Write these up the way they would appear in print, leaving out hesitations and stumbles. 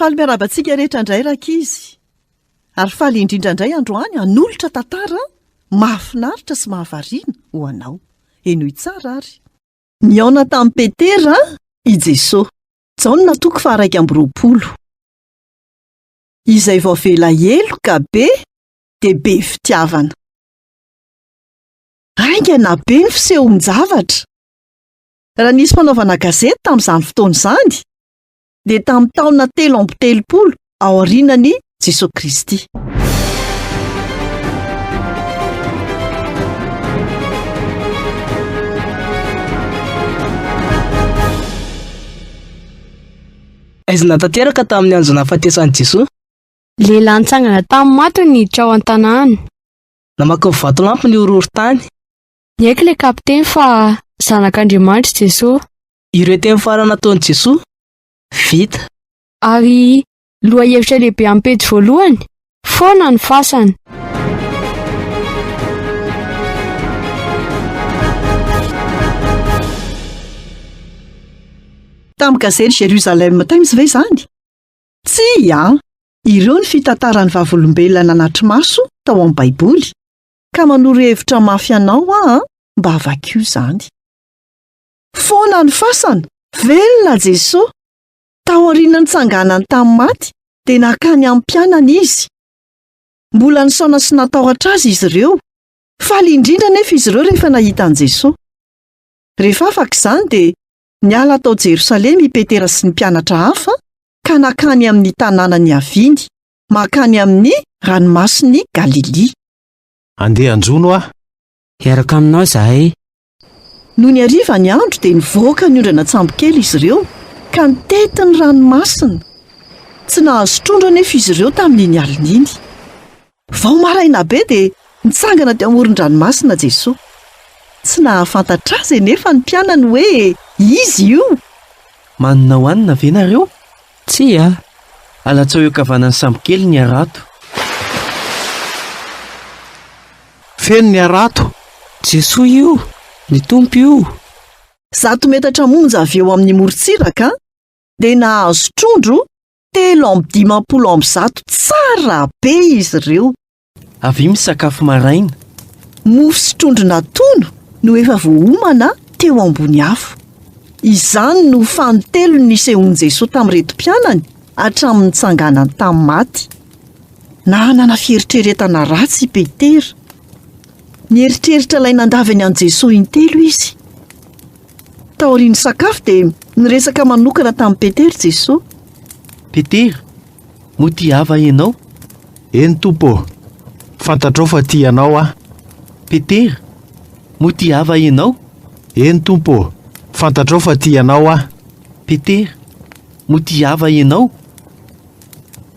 Faly miarabantsika rehetra indray rakizy. Ary faly indrindra indray androany hanolotra tantara mahafinaritra sy mahavariana ho anao. Enoy tsara ary. Niaona tamin'i Petera i Jesosy. Jaona toko 1:20. Izay vao vela eloka be dia be fitiavana. Aingana be ny fisehon-javatra. Raha nisy fanaovana gazety tamin'izany fotoana izany, dia tamin'ny taona 330 ao aorianan'i Jesosy Kristy. Aiza natanteraka tamin'ny andro nahafatesan'i Jesosy? Lehilahy nitsangana tamin'ny maty no niditra ao an-tanàna. Namaky ny vatolampy ny horohoro-tany. Niaiky ilay kapiteny fa zanak'Andriamanitra Jesosy. Ireo teny farany nataon'i Jesosy vita. Ary lohahevitra lehibe amin'ny pejy voalohany, foana ny fasana. Tamin'ny gazety Jérusalem Times ve izany? Tsia! Ireo ny fitantaran'ny vavolombelona anaty maso tao amin'ny Baiboly, ka manoro hevitra mafy anao mba havakio izany. Foana ny fasana, velona Jesosy. Tao aorian'ny tsanganany tamin'ny maty dia nakany amin'ny mpianana izy. Mbola nisaona sy natahotra azy izy ireo. Faly indrindra nefa izy ireo rehefa nahita an'i Jesosy. Rehefa afaka izany dia niala tao Jerosalema i Petera sy ny mpianatra hafa ka nakany amin'ny tanànany Aviny, makany amin'ny ranomasiny Galili. Andeha anjono aho. Hiaraka aminao izahay. Noho ny hariva ny andro dia nivoaka ny ondrana tsambokely izy ireo ka nitety ny ranomasina. Tsy nahazo trondro anefa izy ireo tamin'iny alina iny. Vao maraina be dia nitsangana teo amoron-dranomasina Jesosy. Tsy nahafantatra azy nefa ny mpianany hoe izy io. Manana hoanina ve nareo? Tsia, alatsao eo kavanan'ny sambokely ny arato. Feno ny arato. Jesosy io, ny tompo io. 100 metatra monja avy eo amin'ny morontsiraka dia nahazo trondro 350 tsara be izy ireo. Avy misakafo maraina. Mofo sy trondro natono no efa voaomana teo ambony afo. Izany no fanotelo nisehon'i Jesosy tamin'ny reto mpianany hatramin'ny tsanganany tamin'ny maty. Nanana fieritreretana ratsy i Petera. Nieritreritra ilay nandavany an'i Jesosy intelo izy. Tao aorian'ny sakafo dia niresaka manokana tamin'i Petera Jesosy. Petera, mo tia hava ianao? Eny tompo, fantatrao fa tia anao aho. Petera, mo tia hava ianao? Eny tompo, fantatrao fa tia anao aho. Petera, mo tia hava ianao?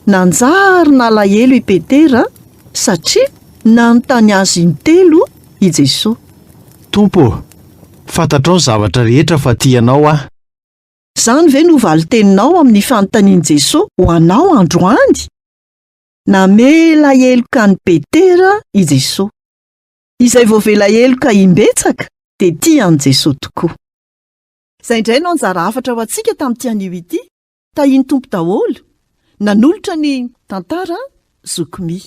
Nanjary nalahelo i Petera satria nanontany azy intelo i Jesosy. Tompo, fantatrao ny zavatra rehetra fa tia anao aho. Izany ve no valiteninao amin'ny fanontanian'i Jesosy ho anao androany? Namela heloka ny Petera i Jesosy. Izay vao vela heloka imbetsaka dia tian'i Jesosy tokoa. Izay indray no anjara hafatra ho antsika tamin'ity anio ity. Tahiny tompo daholo, nanolotra ny tantara zokomy.